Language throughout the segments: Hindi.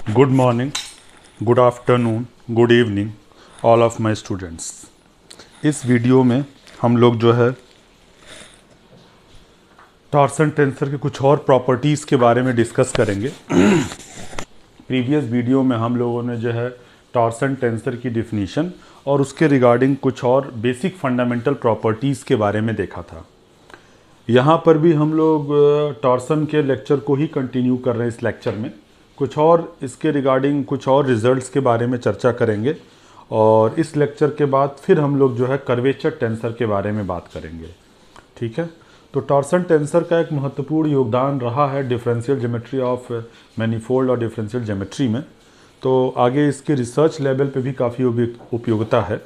Good morning, good afternoon, good evening all of my students. इस वीडियो में हम लोग जो है टॉर्सन टेंसर के कुछ और प्रॉपर्टीज़ के बारे में डिस्कस करेंगे। प्रीवियस वीडियो में हम लोगों ने जो है टॉर्सन टेंसर की डिफिनीशन और उसके रिगार्डिंग कुछ और बेसिक फंडामेंटल प्रॉपर्टीज़ के बारे में देखा था। यहाँ पर भी हम लोग टॉर्सन के लेक्चर को ही कंटिन्यू कर रहे हैं। इस लेक्चर में कुछ और इसके रिगार्डिंग कुछ और रिजल्ट्स के बारे में चर्चा करेंगे और इस लेक्चर के बाद फिर हम लोग जो है कर्वेचर टेंसर के बारे में बात करेंगे। ठीक है, तो टॉर्सन टेंसर का एक महत्वपूर्ण योगदान रहा है डिफरेंशियल ज्योमेट्री ऑफ मैनीफोल्ड और डिफरेंशियल ज्योमेट्री में। तो आगे इसके रिसर्च लेवल पे भी काफ़ी उपयोगिता है।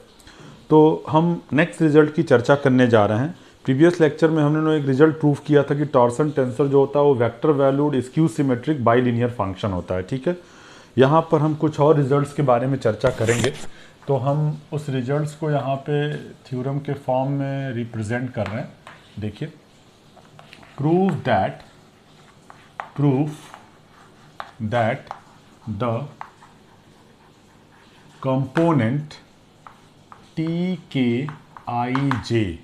तो हम नेक्स्ट रिजल्ट की चर्चा करने जा रहे हैं। प्रीवियस लेक्चर में हमने एक रिजल्ट प्रूव किया था कि टॉर्सन टेंसर जो होता है वो vector valued skew symmetric bilinear function होता है। ठीक है, यहाँ पर हम कुछ और रिजल्ट्स के बारे में चर्चा करेंगे। तो हम उस रिजल्ट्स को यहाँ पे थ्योरम के फॉर्म में रिप्रेजेंट कर रहे हैं। देखिए, proof that the component T के i J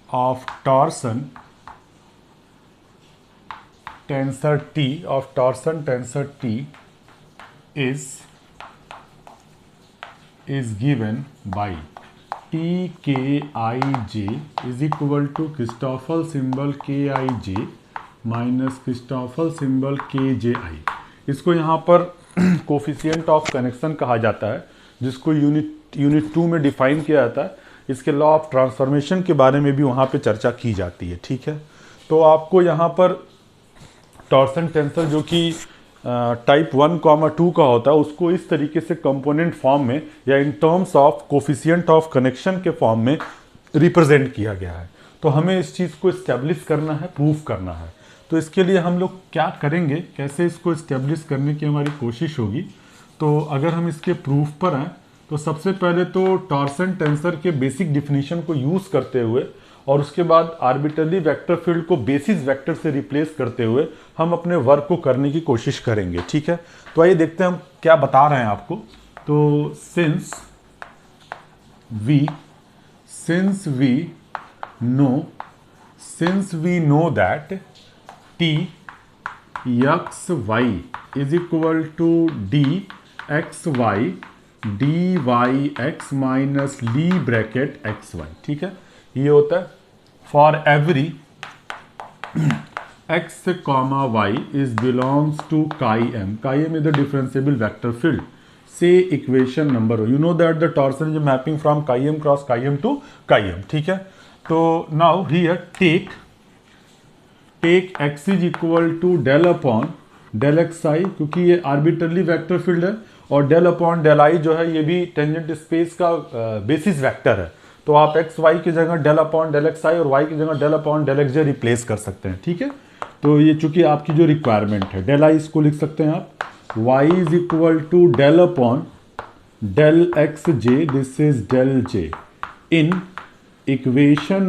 of torsion tensor T is given by TKIJ is equal to Christoffel symbol KIJ minus Christoffel symbol KJI। इसको यहाँ पर कोफिशिएंट ऑफ कनेक्शन कहा जाता है, जिसको यूनिट 2 में डिफाइन किया जाता है। इसके लॉ ऑफ ट्रांसफॉर्मेशन के बारे में भी वहाँ पे चर्चा की जाती है। ठीक है, तो आपको यहाँ पर टॉर्सन टेंसर जो कि टाइप 1,2 का होता है उसको इस तरीके से कंपोनेंट फॉर्म में या in terms of coefficient of connection के फॉर्म में रिप्रेजेंट किया गया है। तो हमें इस चीज़ को इस्टेब्लिश करना है, प्रूफ करना है। तो इसके लिए हम लोग क्या करेंगे, कैसे इसको इस्टेब्लिश करने की हमारी कोशिश होगी। तो अगर हम इसके प्रूफ पर आए तो सबसे पहले तो टॉर्सन टेंसर के बेसिक डिफिनीशन को यूज़ करते हुए और उसके बाद आर्बिट्ररी वेक्टर फील्ड को बेसिस वेक्टर से रिप्लेस करते हुए हम अपने वर्क को करने की कोशिश करेंगे। ठीक है, तो आइए देखते हैं हम क्या बता रहे हैं आपको। तो since we know that T x Y is equal to D x Y D Y x minus Lie bracket x Y. ठीक है, ये होता है for every x comma Y is belongs to chi M is the differentiable vector field. Say equation number you know that the torsion is mapping from chi M cross chi M to chi M. ठीक है, तो now here take x is equal to del upon del x I, क्योंकि ये आर्बिट्ररी वेक्टर फील्ड है और डेल अपॉन डेल आई जो है ये भी टेंजेंट स्पेस का बेसिस वेक्टर है। तो आप एक्स वाई की जगह del upon del x i और वाई की जगह डेल अपॉन डेल एक्स जे रिप्लेस कर सकते हैं। ठीक है, तो ये चूंकि आपकी जो रिक्वायरमेंट है डेल आई, इसको लिख सकते हैं आप Y is equal to del upon del X J, this is del J. In equation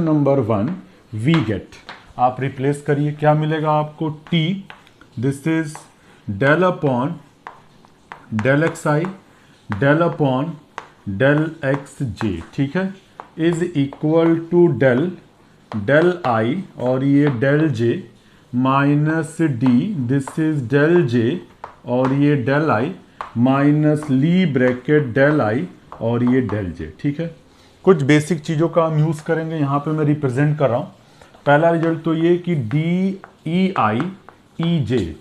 number one we get, आप रिप्लेस करिए, क्या मिलेगा आपको T, this is del upon del x I del upon del X J. ठीक है, is equal to del I और ये del J minus D, this is del J और ये del I minus Lie bracket del I और ये डेल जे। ठीक है, कुछ बेसिक चीज़ों का हम यूज़ करेंगे, यहाँ पे मैं रिप्रेजेंट कर रहा हूँ। पहला रिजल्ट तो ये कि डी ई आई ई जे,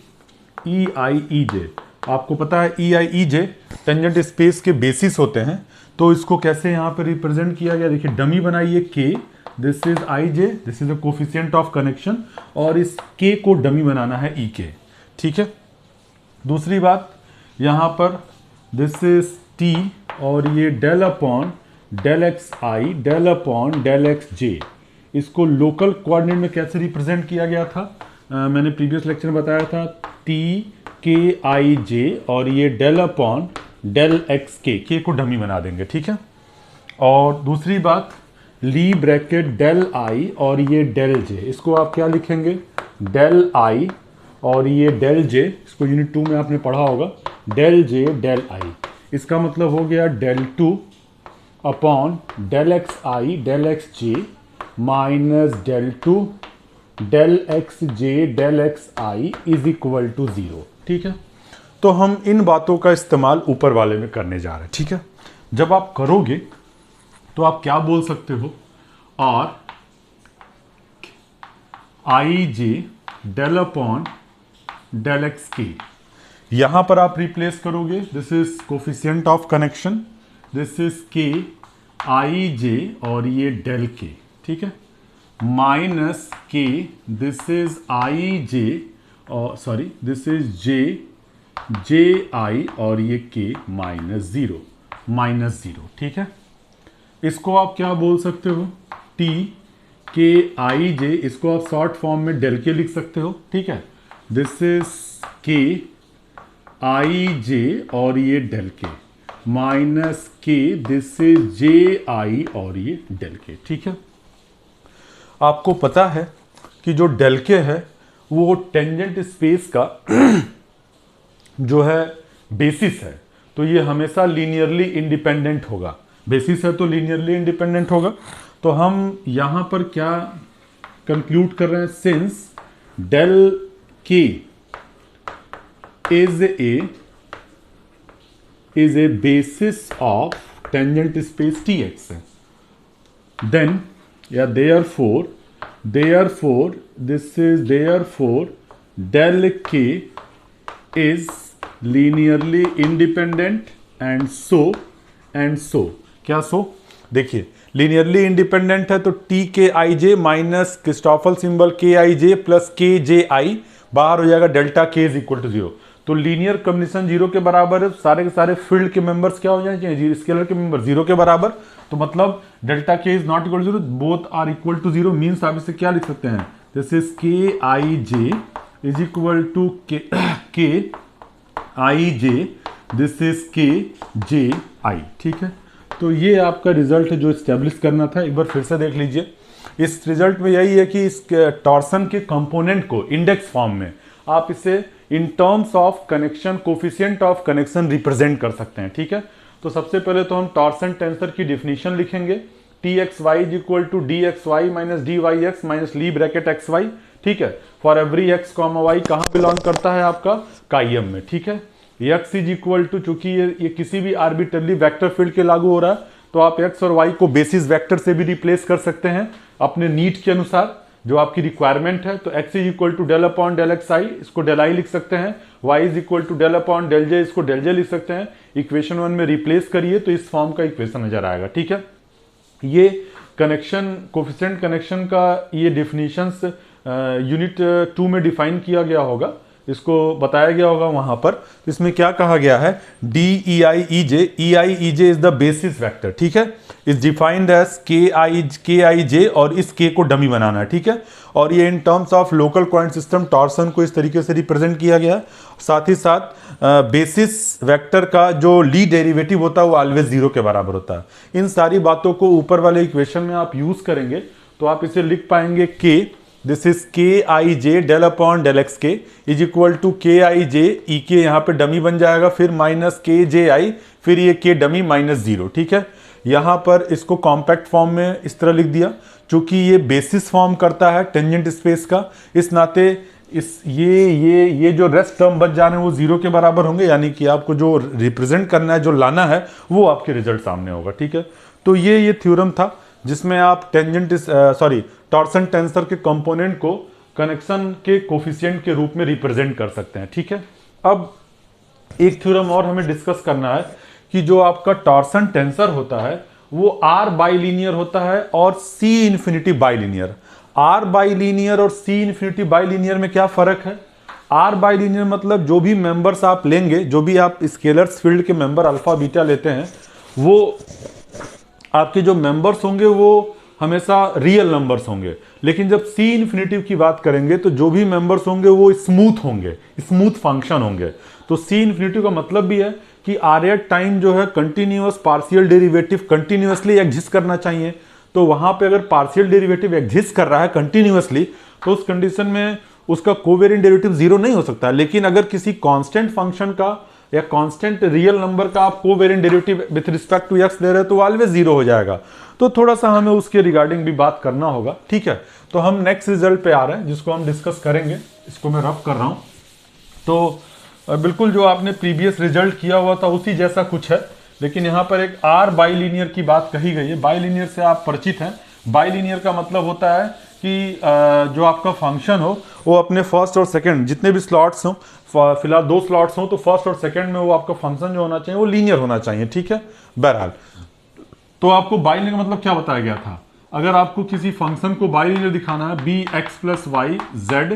आपको पता है ई आई ई जे टेंजेंट स्पेस के बेसिस होते हैं। तो इसको कैसे यहाँ पे रिप्रेजेंट किया गया, देखिए डमी बनाइए के, this is I J, this is the coefficient of connection और इस के को डमी बनाना है ई के। ठीक है, दूसरी बात यहाँ पर दिस इज टी और ये डेल अपॉन डेल एक्स आई डेल अपॉन डेल एक्स जे, इसको लोकल कोऑर्डिनेट में कैसे रिप्रेजेंट किया गया था, मैंने प्रीवियस लेक्चर में बताया था टी के आई जे और ये डेल अपॉन डेल एक्स के को डमी बना देंगे। ठीक है, और दूसरी बात ली ब्रैकेट डेल आई और ये डेल जे, इसको आप क्या लिखेंगे, डेल आई और ये डेल जे, इसको यूनिट 2 में आपने पढ़ा होगा, डेल जे डेल आई। इसका मतलब हो गया del 2 upon del x I del X J minus del 2 del X J del x I is equal to 0। ठीक है, तो हम इन बातों का इस्तेमाल ऊपर वाले में करने जा रहे हैं। ठीक है, जब आप करोगे तो आप क्या बोल सकते हो, और आई जे डेल अपॉन डेल एक्स के, यहां पर आप रिप्लेस करोगे, this is coefficient of connection, this is k i जे और ये डेल के, ठीक है, माइनस के, दिस इज आई जे और सॉरी दिस इज जे जे आई और ये के माइनस जीरो। ठीक है, इसको आप क्या बोल सकते हो, टी के आई जे, इसको आप शॉर्ट फॉर्म में डेल के लिख सकते हो। ठीक है, दिस इज के आई जे और ये डेल के माइनस के, दिस इज जे आई और ये डेल के। ठीक है, आपको पता है कि जो डेल के है वो टेंजेंट स्पेस का जो है बेसिस है, तो ये हमेशा लीनियरली इंडिपेंडेंट होगा। बेसिस है तो लीनियरली इंडिपेंडेंट होगा। तो हम यहां पर क्या कंक्लूड कर रहे हैं, सिंस डेल के is a basis of tangent space Tx, then therefore del k is linearly independent and so क्या सो, देखिए लीनियरली इंडिपेंडेंट है तो टी के i J minus Christoffel symbol के आई जे प्लस के जे आई बाहर हो जाएगा, delta k is equal to 0। तो लीनियर कॉम्बिनेशन 0 के बराबर है, सारे के सारे फील्ड के मेंबर्स क्या हो जाने चाहिए, स्केलर के मेंबर 0 के बराबर। तो मतलब delta k is not equal to 0, both are equal to 0, means आप इसे क्या लिख सकते हैं, this is k i j is equal to k i J, this is के जे आई। ठीक है, तो ये आपका रिजल्ट है जो स्टैब्लिश करना था। एक बार फिर से देख लीजिए, इस रिजल्ट में यही है कि इस टॉर्सन के कंपोनेंट को इंडेक्स फॉर्म में आप इसे in terms of connection, coefficient of connection represent कर सकते हैं। ठीक है, तो सबसे पहले तो हम टॉर्सन टेंसर की डिफिनीशन लिखेंगे, t x Y is equal to D x Y minus d Y x minus Lie bracket x Y. ठीक है, for every x comma y कहाँ बिलोंग करता है आपका, काइम में। ठीक है, एक्स इज इक्वल टू, चूंकि ये किसी भी आर्बिट्ररी वेक्टर फील्ड के लागू हो रहा है, तो आप एक्स और वाई को बेसिस वेक्टर से भी रिप्लेस कर सकते हैं अपने नीड के अनुसार, जो आपकी रिक्वायरमेंट है। तो x is equal to del upon del x I, इसको डेल आई लिख सकते हैं, y is equal to del upon del J, इसको डेल जे लिख सकते हैं। इक्वेशन 1 में रिप्लेस करिए तो इस फॉर्म का इक्वेशन नजर आएगा। ठीक है, ये कनेक्शन, कोफिशिएंट कनेक्शन का ये डिफिनीशंस यूनिट 2 में डिफाइन किया गया होगा, इसको बताया गया होगा वहां पर। इसमें क्या कहा गया है, D E I E J is the basis vector. ठीक है, इज डिफाइंड एज के आई जे और इस के को डमी बनाना है। ठीक है, और ये in terms of local quant system torsion को इस तरीके से रिप्रेजेंट किया गया। साथ ही साथ बेसिस वेक्टर का जो ली डेरिवेटिव होता है वो ऑलवेज 0 के बराबर होता है। इन सारी बातों को ऊपर वाले इक्वेशन में आप यूज करेंगे तो आप इसे लिख पाएंगे के, this is k i J del upon del x के is equal to k i जे, ई के यहाँ पे डमी बन जाएगा, फिर माइनस के जे आई, फिर ये के डमी माइनस 0। ठीक है, यहाँ पर इसको कॉम्पैक्ट फॉर्म में इस तरह लिख दिया, चूंकि ये बेसिस फॉर्म करता है टेंजेंट स्पेस का, इस नाते इस ये जो रेस्ट टर्म बच जाने वो 0 के बराबर होंगे, यानी कि आपको जो रिप्रेजेंट करना है, जो लाना है, वो आपके रिजल्ट सामने होगा। ठीक है, तो ये थ्योरम था जिसमें आप टॉर्सन टेंसर के कंपोनेंट को कनेक्शन के कोफिशिएंट के रूप में रिप्रेजेंट कर सकते हैं। ठीक है, अब एक थ्योरम और हमें डिस्कस करना है कि जो आपका टॉर्सन टेंसर होता है वो आर बाइलिनियर होता है और सी इन्फिनिटी बाइलिनियर। आर बाइलिनियर और सी इन्फिनिटी बाइलिनियर में क्या फर्क है, आर बाइलिनियर मतलब जो भी मेंबर्स आप लेंगे, जो भी आप स्केलर्स फील्ड के मेंबर अल्फा बीटा लेते हैं, वो आपके जो मेंबर्स होंगे वो हमेशा रियल नंबर्स होंगे। लेकिन जब सी इन्फिनिटिव की बात करेंगे तो जो भी मेंबर्स होंगे वो स्मूथ होंगे, स्मूथ फंक्शन होंगे। तो सी इन्फिनिटिव का मतलब भी है कि आर एट टाइम जो है continuous partial derivative continuously exist करना चाहिए। तो वहां पे अगर पार्शियल डेरिवेटिव एग्जिस्ट कर रहा है कंटिन्यूअसली, तो उस कंडीशन में उसका कोवेरिएंट डेरिवेटिव जीरो नहीं हो सकता। लेकिन अगर किसी कांस्टेंट फंक्शन का या कांस्टेंट रियल नंबर का आप covariant derivative with respect to x ले रहे हैं तो ऑलवेज जीरो हो जाएगा। तो थोड़ा सा हमें उसके रिगार्डिंग भी बात करना होगा, ठीक है। तो हम नेक्स्ट रिजल्ट पे आ रहे हैं जिसको हम डिस्कस करेंगे। इसको मैं रफ कर रहा हूं। तो बिल्कुल जो आपने प्रीवियस रिजल्ट किया हुआ था उसी जैसा कुछ है, लेकिन यहाँ पर एक आर बाइलिनियर की बात कही गई है। बाइलिनियर से आप परिचित हैं। बाइलिनियर का मतलब होता है कि जो आपका फंक्शन हो वो अपने फर्स्ट और सेकंड जितने भी स्लॉट्स हों, फिलहाल 2 स्लॉट्स हों, तो फर्स्ट और सेकंड में वो आपका फंक्शन जो होना चाहिए वो लीनियर होना चाहिए, ठीक है। बहरहाल तो आपको बाइलिनियर का मतलब क्या बताया गया था? अगर आपको किसी फंक्शन को बाइलिनियर दिखाना है, b x plus y z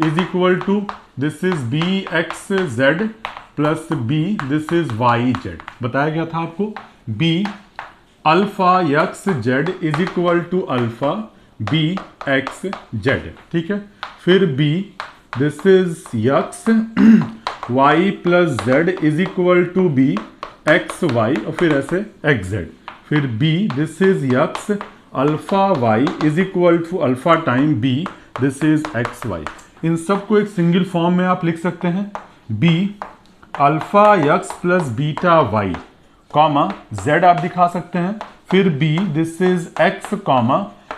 is equal to this is b x Z plus b this is Y z, बताया गया था आपको। B alpha x z is equal to alpha b x z, ठीक है। फिर B this is x y plus z is equal to b x y, और फिर ऐसे एक्स जेड। फिर B this is x alpha y is equal to alpha time B this is x Y. इन सबको एक सिंगल फॉर्म में आप लिख सकते हैं, B alpha x plus beta Y comma Z आप दिखा सकते हैं। फिर B this is X comma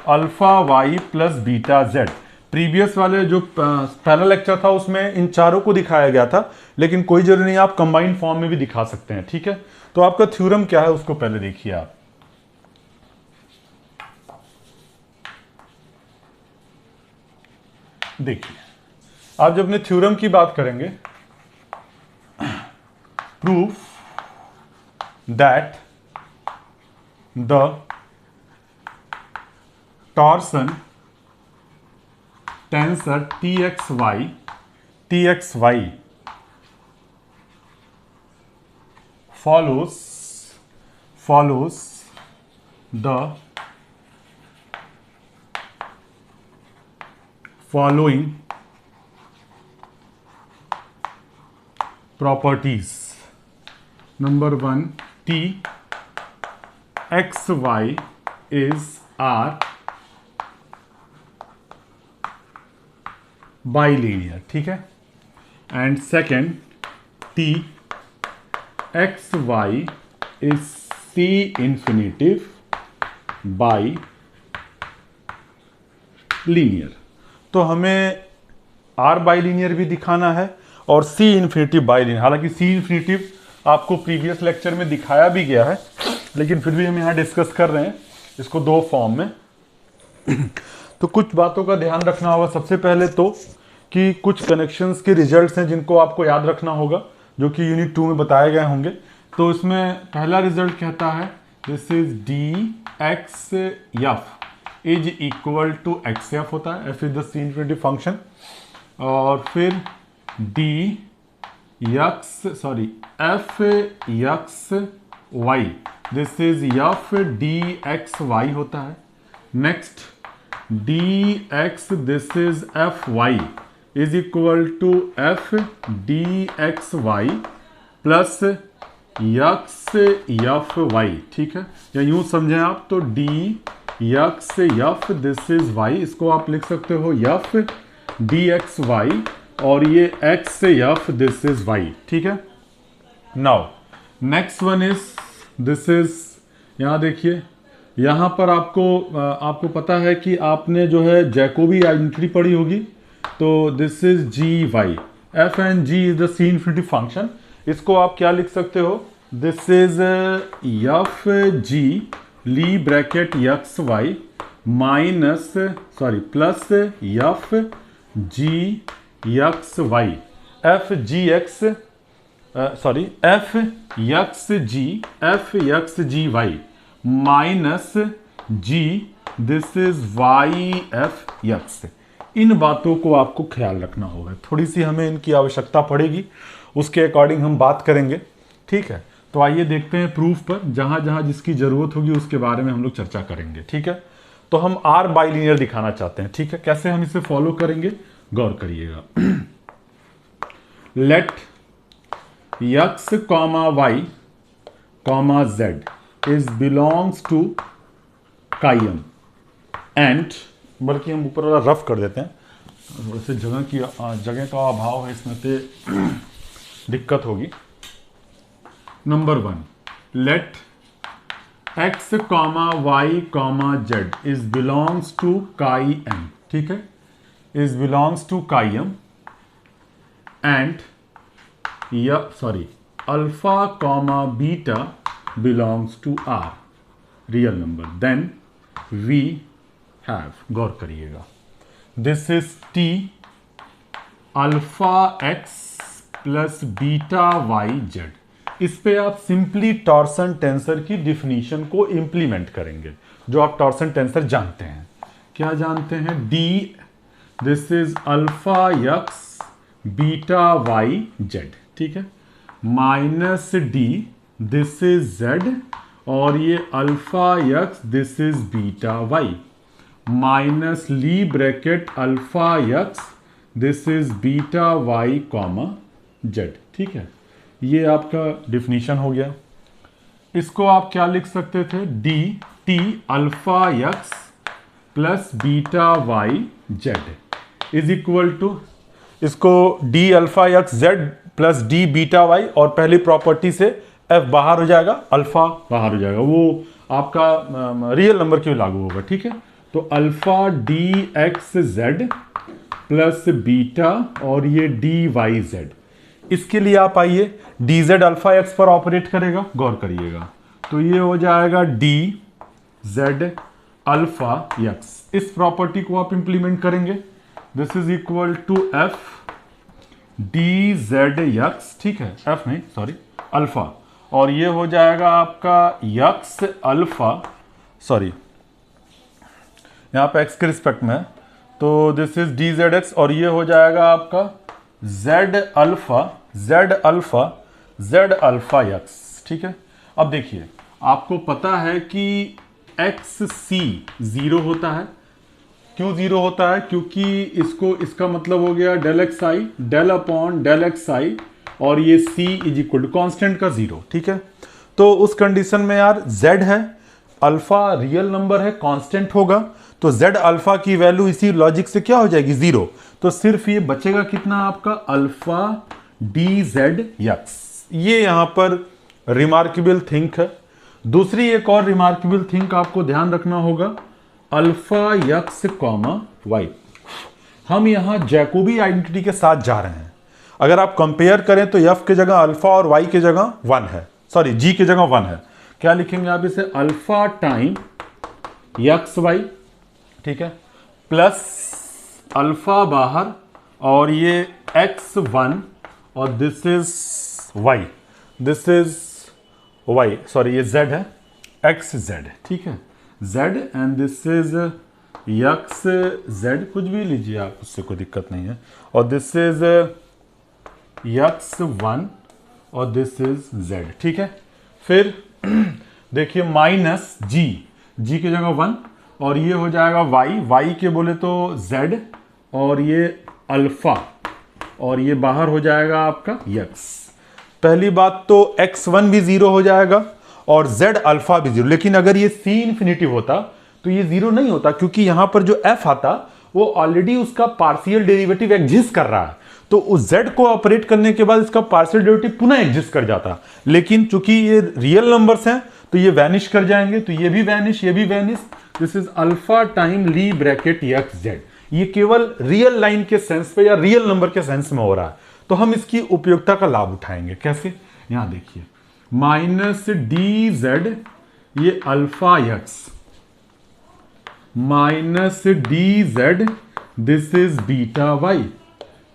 alpha Y plus beta Z. Previous वाले जो पहला लेक्चर था उसमें इन चारों को दिखाया गया था, लेकिन कोई जरूरी नहीं, आप कंबाइंड फॉर्म में भी दिखा सकते हैं, ठीक है। तो आपका थ्योरम क्या है उसको पहले देखिए आप। देखिए आप जब अपने थ्योरम की बात करेंगे, proof that the torsion tensor txy follows the following properties. Number 1, txy is R bilinear, ठीक है। And second t x Y is c infinitive bilinear. तो हमें आर बाइलिनियर भी दिखाना है और सी इंफिनिटिव बाइलिनियर। हालांकि सी इंफिनिटिव आपको प्रीवियस लेक्चर में दिखाया भी गया है, लेकिन फिर भी हम यहाँ डिस्कस कर रहे हैं इसको 2 फॉर्म में। तो कुछ बातों का ध्यान रखना होगा। सबसे पहले तो कि कुछ कनेक्शंस के रिजल्ट्स हैं जिनको आपको याद रखना होगा, जो कि यूनिट 2 में बताए गए होंगे। तो इसमें पहला रिजल्ट कहता है this is d x f is equal to x f होता है, f is the C infinity function. और फिर d x F x y this is F D x y होता है। Next d x this is f y is equal to f D x y plus x f y, ठीक है। या यूं समझें आप तो d x f this is y, इसको आप लिख सकते हो एफ डी एक्स वाई, और ये x f this is y, ठीक है। Now next one is this is, यहां देखिए, यहाँ पर आपको पता है कि आपने जो है जैकोबी आइडेंटिटी पढ़ी होगी। तो this is G Y, F and G is the C infinity function. इसको आप क्या लिख सकते हो, this is F G Lie bracket x Y minus plus F G X Y, F G X F X G Y minus ji this is Y F X. इन बातों को आपको ख्याल रखना होगा। थोड़ी सी हमें इनकी आवश्यकता पड़ेगी, उसके अकॉर्डिंग हम बात करेंगे, ठीक है। तो आइए देखते हैं प्रूफ पर, जहां जहां जिसकी जरूरत होगी उसके बारे में हम लोग चर्चा करेंगे, ठीक है। तो हम आर बाइलिनियर दिखाना चाहते हैं, ठीक है। कैसे हम इसे फॉलो करेंगे, गौर करिएगा। Let x comma y comma z is belongs to काइम एंड, बल्कि हम ऊपर वाला रफ कर देते हैं, वैसे जगह का अभाव है इसमें से दिक्कत होगी। Number 1, let x, y, z is belongs to chi m, ठीक है, is belongs to chi m and alpha, beta belongs to r real number, then we have, गौर करिएगा, this is t alpha x plus beta y z। इस पे आप सिंपली टॉर्सन टेंसर की डिफिनीशन को इंप्लीमेंट करेंगे, जो आप टॉर्सन टेंसर जानते हैं। क्या जानते हैं? d, this is alpha x beta y z, ठीक है, minus d, this is z, और ये alpha x, this is beta y, minus Lie bracket alpha x, this is beta y comma z, ठीक है। ये आपका डिफिनीशन हो गया। इसको आप क्या लिख सकते थे? D T alpha x plus beta y z is equal to, इसको D alpha x z plus D beta y, और पहली प्रॉपर्टी से f बाहर हो जाएगा, अल्फा बाहर हो जाएगा, वो आपका रियल नंबर क्यों लागू होगा, ठीक है। तो alpha D x Z plus beta और ये डी वाई जेड, इसके लिए आप आइए, डी जेड अल्फा एक्स पर ऑपरेट करेगा, गौर करिएगा, तो ये हो जाएगा डी जेड अल्फा एक्स। इस प्रॉपर्टी को आप इंप्लीमेंट करेंगे, this is equal to f d Z x, ठीक है, एफ नहीं सॉरी अल्फा, और ये हो जाएगा आपका एक्स अल्फा, सॉरी यहाँ पे एक्स के रिस्पेक्ट में, तो this is D Z x, और ये हो जाएगा आपका जेड अल्फा एक्स, ठीक है। अब देखिए, आपको पता है कि एक्स सी 0 होता है, क्यों 0 होता है? क्योंकि इसका मतलब हो गया del x I, del upon del x i, और ये c is equal to constant का 0, ठीक है। तो उस कंडीशन में यार z है, अल्फा रियल नंबर है, कांस्टेंट होगा, तो z अल्फा की वैल्यू इसी लॉजिक से क्या हो जाएगी? 0। तो सिर्फ ये बचेगा कितना आपका? Alpha D Z x. ये यहां पर रिमार्केबल थिंक है। दूसरी एक और रिमार्केबल थिंक आपको ध्यान रखना होगा, अल्फा एक्स कॉमा वाई। हम यहां जैकोबी आइडेंटिटी के साथ जा रहे हैं। अगर आप कंपेयर करें तो एफ की जगह अल्फा और वाई की जगह 1 है, सॉरी जी की जगह 1 है। क्या लिखेंगे आप इसे? अल्फा टाइम एक्स वाई, ठीक है, प्लस अल्फा बाहर, और ये x1, और this is y, this is y, sorry ये z है, xz, ठीक है, z and this is xz, कुछ भी लीजिए आप, उससे कोई दिक्कत नहीं है, और दिस इज x1 और दिस इज z, ठीक है। फिर देखिए माइनस जी की जगह 1, और ये हो जाएगा y के बोले तो z, और ये अल्फा, और ये बाहर हो जाएगा आपका x। पहली बात तो x1 भी 0 हो जाएगा और z अल्फा भी 0, लेकिन अगर ये c इन्फिनिटिव होता तो ये 0 नहीं होता, क्योंकि यहां पर जो f आता वो ऑलरेडी उसका पार्शियल डेरिवेटिव एग्जिस्ट कर रहा है, तो उस z को ऑपरेट करने के बाद इसका पार्शियल डेरिवेटिव पुनः एग्जिस्ट कर जाता। लेकिन चूंकि ये रियल नंबर्स हैं तो ये वैनिश कर जाएंगे, तो ये भी वैनिश, ये भी vanish. This is alpha time Lie bracket x Z. ये केवल रियल लाइन के सेंस पे या रियल नंबर के सेंस में हो रहा है, तो हम इसकी उपयोगिता का लाभ उठाएंगे। कैसे? यहां देखिए, माइनस डी जेड, ये alpha x, minus D Z, this is beta y,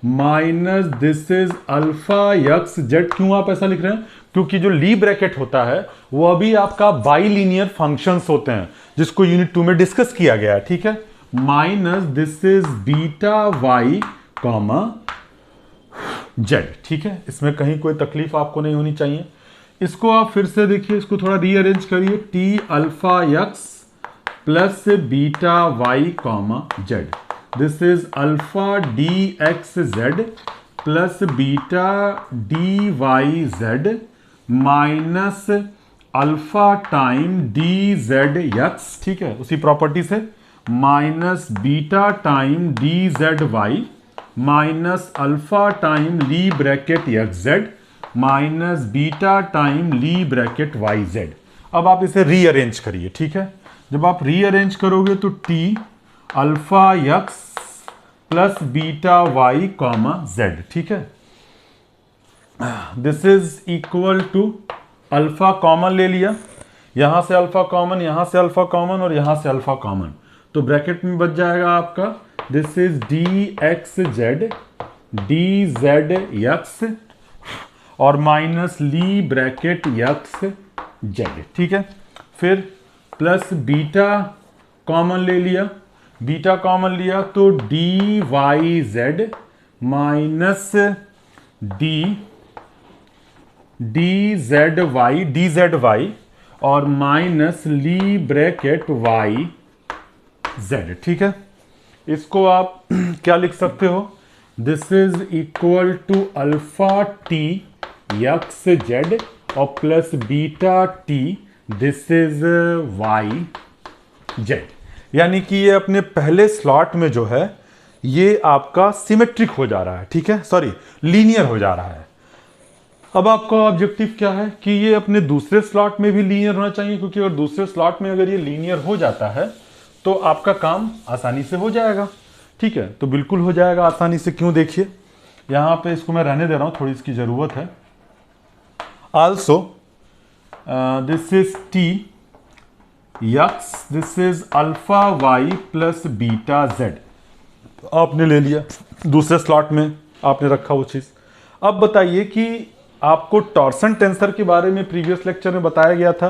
minus this is alpha x z. क्यों आप ऐसा लिख रहे हैं? क्योंकि जो ली ब्रैकेट होता है वो अभी आपका बाइलिनियर फंक्शंस होते हैं, जिसको यूनिट 2 में डिस्कस किया गया है, ठीक है। Minus this is beta Y comma z, ठीक है। इसमें कहीं कोई तकलीफ आपको नहीं होनी चाहिए। इसको आप फिर से देखिए, इसको थोड़ा रीअरेंज करिए, T alpha x plus beta Y comma Z, this is alpha D x Z plus beta D Y Z minus alpha time D Z x, ठीक है, उसी प्रॉपर्टी से, minus beta time D Z Y minus alpha time Lie bracket x Z minus beta time Lie bracket Y Z. अब आप इसे रीअरेंज करिए, ठीक है। जब आप रीअरेंज करोगे तो T alpha x plus beta Y comma z, ठीक है। This is equal to alpha common ले लिया, यहां से अल्फा कॉमन, यहां से अल्फा कॉमन और यहां से अल्फा कॉमन, तो ब्रैकेट में बच जाएगा आपका this is d x Z D Z x और minus Lie bracket x z, ठीक है। फिर प्लस बीटा कॉमन ले लिया, बीटा कॉमन लिया तो D Y Z minus D Z Y और minus Lie bracket Y Z, ठीक है। इसको आप क्या लिख सकते हो, this is equal to alpha T X Z और plus beta T this is Y Z. यानी कि ये अपने पहले स्लॉट में जो है ये आपका सिमेट्रिक हो जा रहा है, ठीक है, सॉरी लीनियर हो जा रहा है। अब आपका ऑब्जेक्टिव क्या है कि ये अपने दूसरे स्लॉट में भी लीनियर होना चाहिए, क्योंकि अगर दूसरे स्लॉट में अगर ये लीनियर हो जाता है तो आपका काम आसानी से हो जाएगा, ठीक है। तो बिल्कुल हो जाएगा आसानी से, क्यों, देखिए यहां पे इसको मैं रहने दे रहा हूं, थोड़ी इसकी जरूरत है। Also this is t x this is alpha Y plus beta z, आपने ले लिया दूसरे स्लॉट में, आपने रखा वो चीज। अब बताइए कि आपको टॉर्सन टेंसर के बारे में प्रीवियस लेक्चर में बताया गया था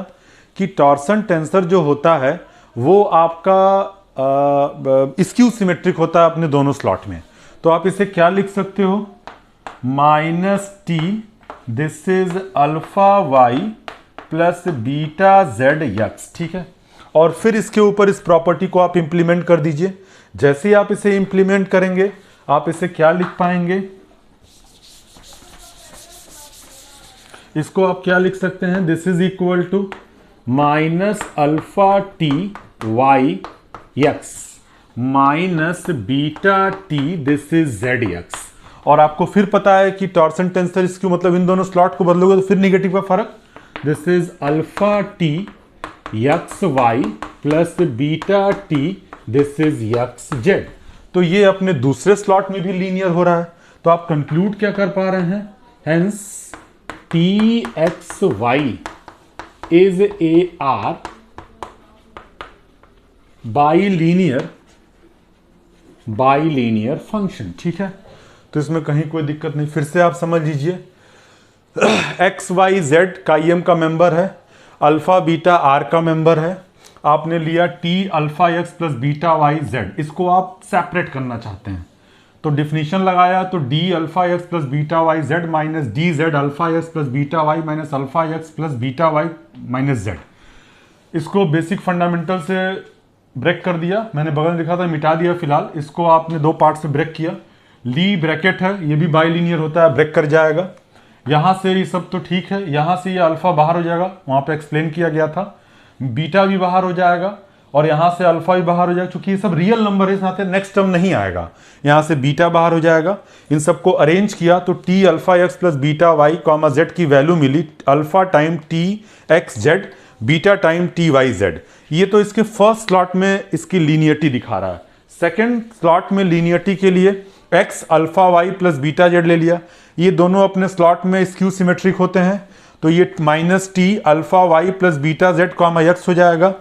कि टॉर्सन टेंसर जो होता है वो आपका स्क्यू सिमेट्रिक होता है अपने दोनों स्लॉट में। तो आप इसे क्या लिख सकते हो, minus t this is alpha Y plus beta z x, ठीक है। और फिर इसके ऊपर इस प्रॉपर्टी को आप इंप्लीमेंट कर दीजिए। जैसे ही आप इसे इंप्लीमेंट करेंगे आप इसे क्या लिख पाएंगे, इसको आप क्या लिख सकते हैं, this is equal to minus alpha t y x minus beta T this is z x. और आपको फिर पता है कि टॉर्सन टेंसर स्क्यू मतलब इन दोनों स्लॉट को बदलोगे तो फिर निगेटिव का फर्क, this is alpha T x y plus beta T this is x z. तो ये अपने दूसरे स्लॉट में भी लीनियर हो रहा है। तो आप कंक्लूड क्या कर पा रहे हैं, hence T x Y is a R bilinear function, ठीक है। तो इसमें कहीं कोई दिक्कत नहीं, फिर से आप समझ लीजिए एक्स वाई जेड का एम का मेंबर है, अल्फा बीटा आर का मेंबर है, आपने लिया t alpha x plus beta y Z, इसको आप सेपरेट करना चाहते हैं तो डिफिनीशन लगाया तो d alpha x plus beta y Z minus D z alpha x plus beta y minus alpha x plus beta y minus z. इसको बेसिक फंडामेंटल से ब्रेक कर दिया, मैंने बगल में लिखा था मिटा दिया फिलहाल, इसको आपने दो पार्ट से ब्रेक किया। ली ब्रैकेट है, ये भी बाइलीनियर होता है, ब्रेक कर जाएगा। यहां से ये सब तो ठीक है, यहां से ये अल्फा बाहर हो जाएगा, वहां पे एक्सप्लेन किया गया था, बीटा भी बाहर हो जाएगा और यहां से अल्फा भी बाहर हो जाएगा, क्योंकि ये सब रियल नंबर है, इसमें नेक्स्ट टर्म नहीं आएगा। यहां से बीटा बाहर हो जाएगा। इन सबको अरेंज किया तो T alpha x plus beta Y comma Z की वैल्यू मिली alpha time T X Z beta time T Y Z. ये तो इसके फर्स्ट स्लॉट में इसकी लीनियरिटी दिखा रहा है। सेकेंड स्लॉट में लीनियरिटी के लिए x alpha Y plus beta z ले लिया, ये दोनों अपने स्लॉट में स्क्यू सिमेट्रिक होते हैं, तो ये minus t alpha Y plus beta z comma x हो जाएगा।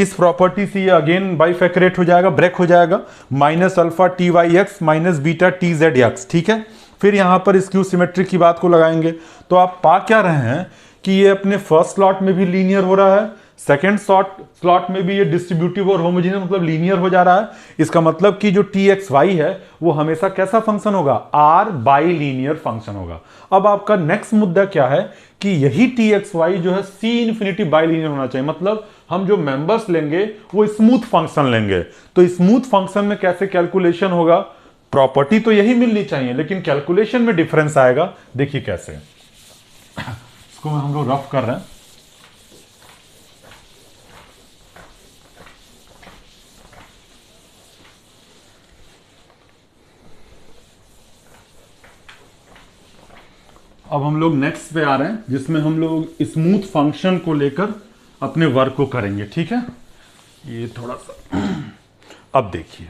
इस प्रॉपर्टी से ये अगेन बाइफैक्टरेट हो जाएगा, ब्रेक हो जाएगा, minus alpha t y x minus beta t z x, ठीक है। फिर यहां पर स्क्यू सिमेट्रिक की बात को लगाएंगे तो आप पा क्या रहे हैं कि ये अपने फर्स्ट स्लॉट में भी लीनियर हो रहा है, सेकेंड स्लॉट में भी ये डिस्ट्रीब्यूटिव और होमोजेनियस मतलब लीनियर हो जा रहा है। इसका मतलब कि जो टी एक्स वाई है वो हमेशा कैसा फंक्शन होगा, आर बाई लीनियर फंक्शन होगा। अब आपका नेक्स्ट मुद्दा क्या है कि यही टी एक्स वाई जो है सी इन्फिनिटी बाई लीनियर होना चाहिए, मतलब हम जो मेंबर्स लेंगे वो स्मूथ फंक्शन लेंगे। तो स्मूथ फंक्शन में कैसे कैलकुलेशन होगा, प्रॉपर्टी तो यही मिलनी चाहिए लेकिन कैलकुलेशन में डिफरेंस आएगा। देखिए कैसे, इसको हम लोग रफ कर रहे हैं। अब हम लोग नेक्स्ट पे आ रहे हैं, जिसमें हम लोग स्मूथ फंक्शन को लेकर अपने वर्क को करेंगे। ठीक है, ये थोड़ा सा अब देखिए,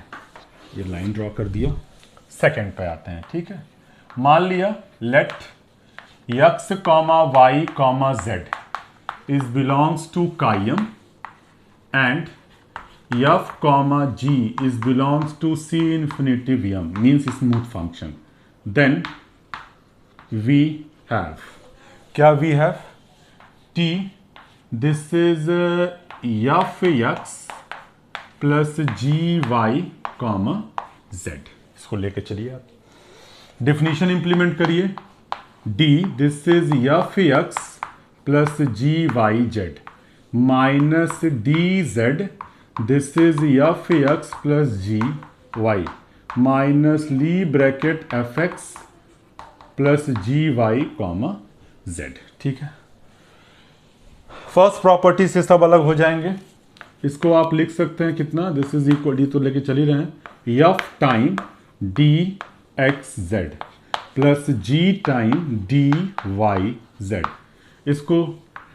ये लाइन ड्रॉ कर दिया। सेकंड पे आते हैं। ठीक है, मान लिया late x, y, z is belongs to chi m and f, g is belongs to c infinity vm, means smooth function. Then we have, क्या we have? t, this is f x plus ji Y comma z. इसको लेके चलिए आप, डिफिनीशन इंप्लीमेंट करिए। D, this is F x plus ji y Z minus D Z, this is F x plus ji Y minus Lie bracket f x plus ji Y comma z. ठीक है, फर्स्ट प्रॉपर्टी से सब अलग हो जाएंगे। इसको आप लिख सकते हैं कितना, दिस इज इक्वल, डी तो लेके चल ही रहे हैं, F time D x Z plus G time D Y Z. इसको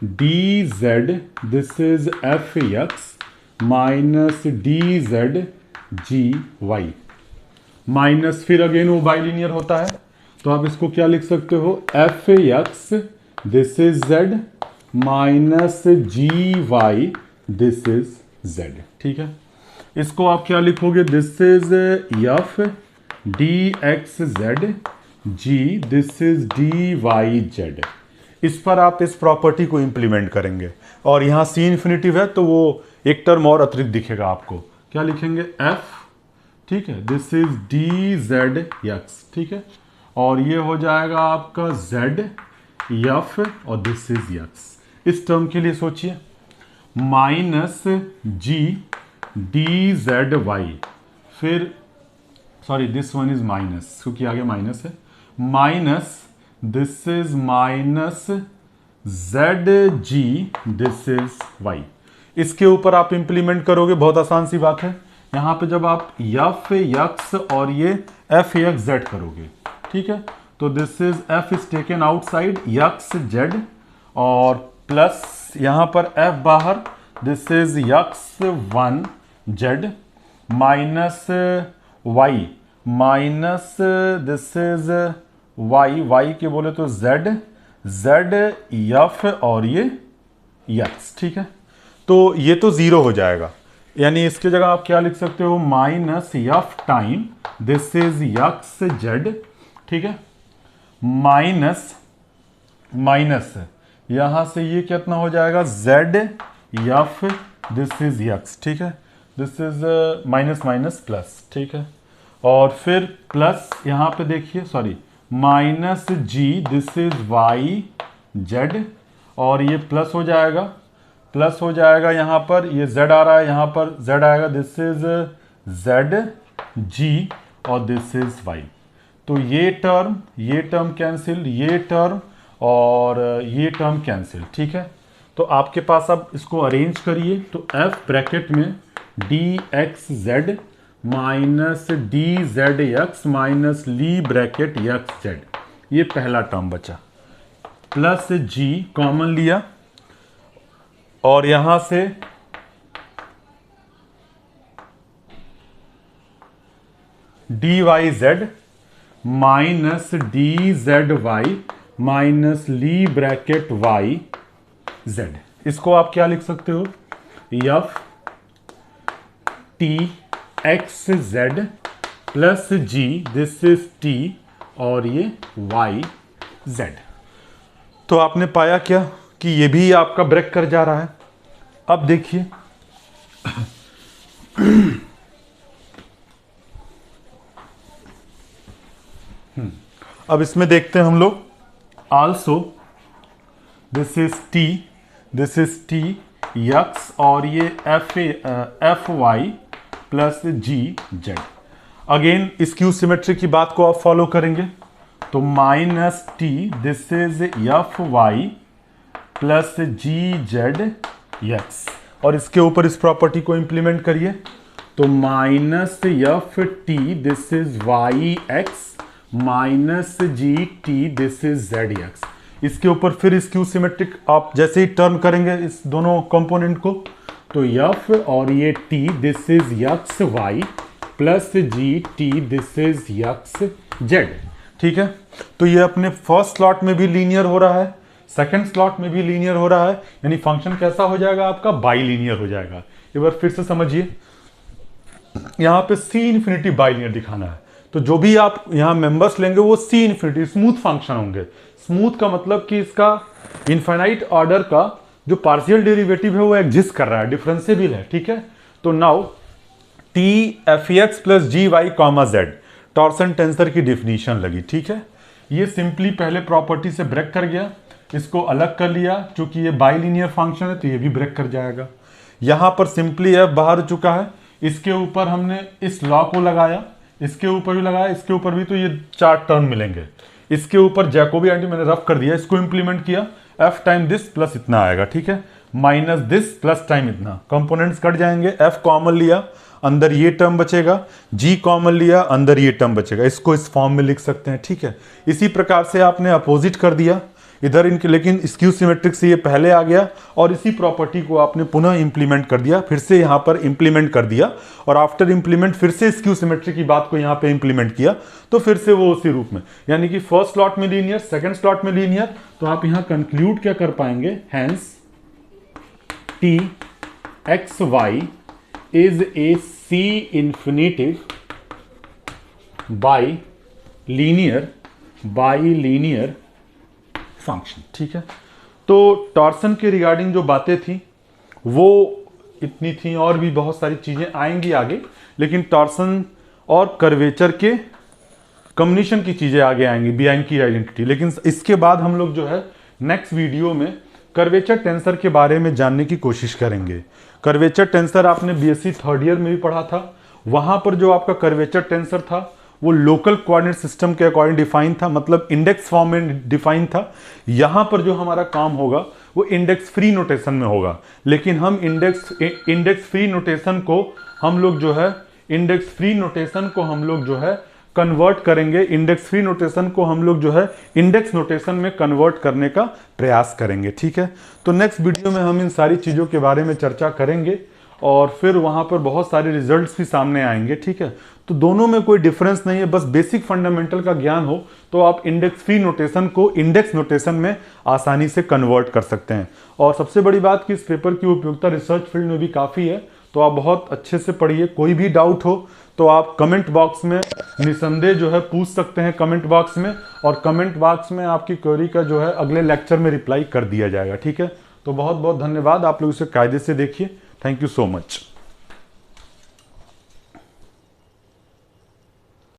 D Z, this is F X minus D Z G Y minus, फिर अगेन वो बाइलिनियर होता है, तो आप इसको क्या लिख सकते हो, F X this is Z minus G Y this is Z. ठीक है, इसको आप क्या लिखोगे, this is F D x Z G, this is D Y Z. इस पर आप इस प्रॉपर्टी को इंप्लीमेंट करेंगे और यहाँ सी इन्फिनिटिव है तो वो एक टर्म और अतिरिक्त दिखेगा आपको। क्या लिखेंगे, एफ, ठीक है, this is D Z x. ठीक है, और ये हो जाएगा आपका जेड एफ और दिस इज एक्स। इस टर्म के लिए सोचिए, minus G D Z Y, फिर sorry this one is minus क्योंकि आगे माइनस है, minus this is minus Z G this is Y. इसके ऊपर आप इंप्लीमेंट करोगे, बहुत आसान सी बात है। यहाँ पे जब आप एफ एक्स और ये एफ एक्स जेड करोगे, ठीक है, तो this is f is taken outside x Z और प्लस यहाँ पर एफ बाहर, this is x one z minus y minus this is y, y के बोले तो जेड जेड एफ और ये एक्स। ठीक है, तो ये तो जीरो हो जाएगा, यानी इसके जगह आप क्या लिख सकते हो, minus F time this is x z, ठीक है, माइनस माइनस यहां से ये कितना हो जाएगा, z f this is x. ठीक है, this is minus minus plus. ठीक है, और फिर प्लस यहां पे देखिए, sorry, minus ji this is Y z और ये प्लस हो जाएगा, प्लस हो जाएगा यहाँ पर, ये z आ रहा है, यहाँ पर z आएगा, दिस इज z g और दिस इज y। तो ये टर्म कैंसिल, ये टर्म और ये टर्म कैंसिल। ठीक है, तो आपके पास अब इसको अरेंज करिए, तो f ब्रैकेट में D x Z minus D Z X minus Lie bracket x Z, ये पहला टर्म बचा, प्लस g कॉमन लिया और यहां से D Y Z minus D Z Y minus Lie bracket Y Z. इसको आप क्या लिख सकते हो, F T X Z plus G this is T और ये वाई जेड। तो आपने पाया क्या कि ये भी आपका ब्रेक कर जा रहा है। अब देखिए अब इसमें देखते हैं हम लोग, also this is t x और ये f y plus g z. Again इस क्यू सिमेट्री की बात को आप फॉलो करेंगे, तो minus t this is f y plus g z x और इसके ऊपर इस प्रॉपर्टी को इंप्लीमेंट करिए, तो minus f t this is y x minus g t this is z x. इसके ऊपर फिर स्क्यू सिमेट्रिक आप जैसे ही टर्न करेंगे इस दोनों कंपोनेंट को, तो एफ और ये t this is x y plus g t this is x z. ठीक है, तो ये अपने फर्स्ट स्लॉट में भी लीनियर हो रहा है, सेकंड स्लॉट में भी लीनियर हो रहा है, यानी फंक्शन कैसा हो जाएगा आपका, बाई लीनियर हो जाएगा। एक बार फिर से समझिए, यहां पे सी इन्फिनिटी बाई लीनियर दिखाना है, तो जो भी आप यहां मेंबर्स लेंगे वो सी इन्फिनिटी स्मूथ फंक्शन होंगे। स्मूथ का मतलब कि इसका इनफाइनाइट ऑर्डर का जो पार्शियल डेरिवेटिव है वो एग्जिस्ट कर रहा है, डिफरेंशिएबल है। ठीक है, तो now T F x plus जी Y comma Z torsion tensor की डिफिनीशन लगी। ठीक है, ये सिंपली पहले प्रॉपर्टी से ब्रेक कर गया, इसको अलग कर लिया, चूंकि ये बाइलिनियर फंक्शन है तो ये भी ब्रेक कर जाएगा। यहां पर सिंपली एफ बाहर चुका है, इसके ऊपर हमने इस लॉ को लगाया, इसके ऊपर भी लगाया, इसके ऊपर भी, तो ये 4 टर्म मिलेंगे। इसके ऊपर जैकोबी आइडेंटिटी मैंने रफ कर दिया, इसको इंप्लीमेंट किया, एफ टाइम दिस प्लस इतना आएगा। ठीक है, माइनस दिस प्लस टाइम इतना, कंपोनेंट्स कट जाएंगे, एफ कॉमन लिया, अंदर ये टर्म बचेगा, जी कॉमन लिया, अंदर ये टर्म बचेगा, इसको इस फॉर्म में लिख सकते हैं। ठीक है, इसी प्रकार से आपने अपोजिट कर दिया इधर इनके, लेकिन स्क्यू सिमेट्रिक से ये पहले आ गया और इसी प्रॉपर्टी को आपने पुनः इंप्लीमेंट कर दिया, फिर से यहाँ पर इंप्लीमेंट कर दिया, और आफ्टर इंप्लीमेंट फिर से स्क्यू सिमेट्रिक की बात को यहाँ पे इंप्लीमेंट किया, तो फिर से वो उसी रूप में, यानी कि फर्स्ट स्लॉट में लीनियर, सेकंड स्लॉट में लीनियर। तो आप यहाँ कंक्लूड क्या कर पाएंगे, hence t x Y is a c infinitive bilinear function. ठीक है, तो टॉर्सन के रिगार्डिंग जो बातें थी वो इतनी थी, और भी बहुत सारी चीजें आएंगी आगे, लेकिन टॉर्सन और कर्वेचर के कम्युनिकेशन की चीजें आगे आएंगी, बियांकी आइडेंटिटी। लेकिन इसके बाद हम लोग जो है नेक्स्ट वीडियो में कर्वेचर टेंसर के बारे में जानने की कोशिश करेंगे। कर्वेचर टेंसर आपने बीएससी थर्ड ईयर में भी पढ़ा था, वहां पर जो आपका कर्वेचर टेंसर था वो लोकल कोऑर्डिनेट सिस्टम के अकॉर्डिंग डिफाइन था, मतलब इंडेक्स फॉर्म में डिफाइन था। यहां पर जो हमारा काम होगा वो इंडेक्स फ्री नोटेशन में होगा, लेकिन हम इंडेक्स फ्री नोटेशन को हम लोग जो है कन्वर्ट करेंगे, इंडेक्स फ्री नोटेशन को हम लोग जो है इंडेक्स नोटेशन में कन्वर्ट करने का प्रयास करेंगे। ठीक है, तो नेक्स्ट वीडियो में हम इन सारी चीज़ों के बारे में चर्चा करेंगे, और फिर वहाँ पर बहुत सारे रिजल्ट्स भी सामने आएंगे। ठीक है, तो दोनों में कोई डिफरेंस नहीं है, बस बेसिक फंडामेंटल का ज्ञान हो तो आप इंडेक्स फ्री नोटेशन को इंडेक्स नोटेशन में आसानी से कन्वर्ट कर सकते हैं। और सबसे बड़ी बात कि इस पेपर की उपयोगिता रिसर्च फील्ड में भी काफ़ी है, तो आप बहुत अच्छे से पढ़िए। कोई भी डाउट हो तो आप कमेंट बॉक्स में निसंदेह जो है पूछ सकते हैं कमेंट बॉक्स में, और कमेंट बॉक्स में आपकी क्वेरी का जो है अगले लेक्चर में रिप्लाई कर दिया जाएगा। ठीक है, तो बहुत बहुत धन्यवाद, आप लोग इसे कायदे से देखिए। Thank you so much.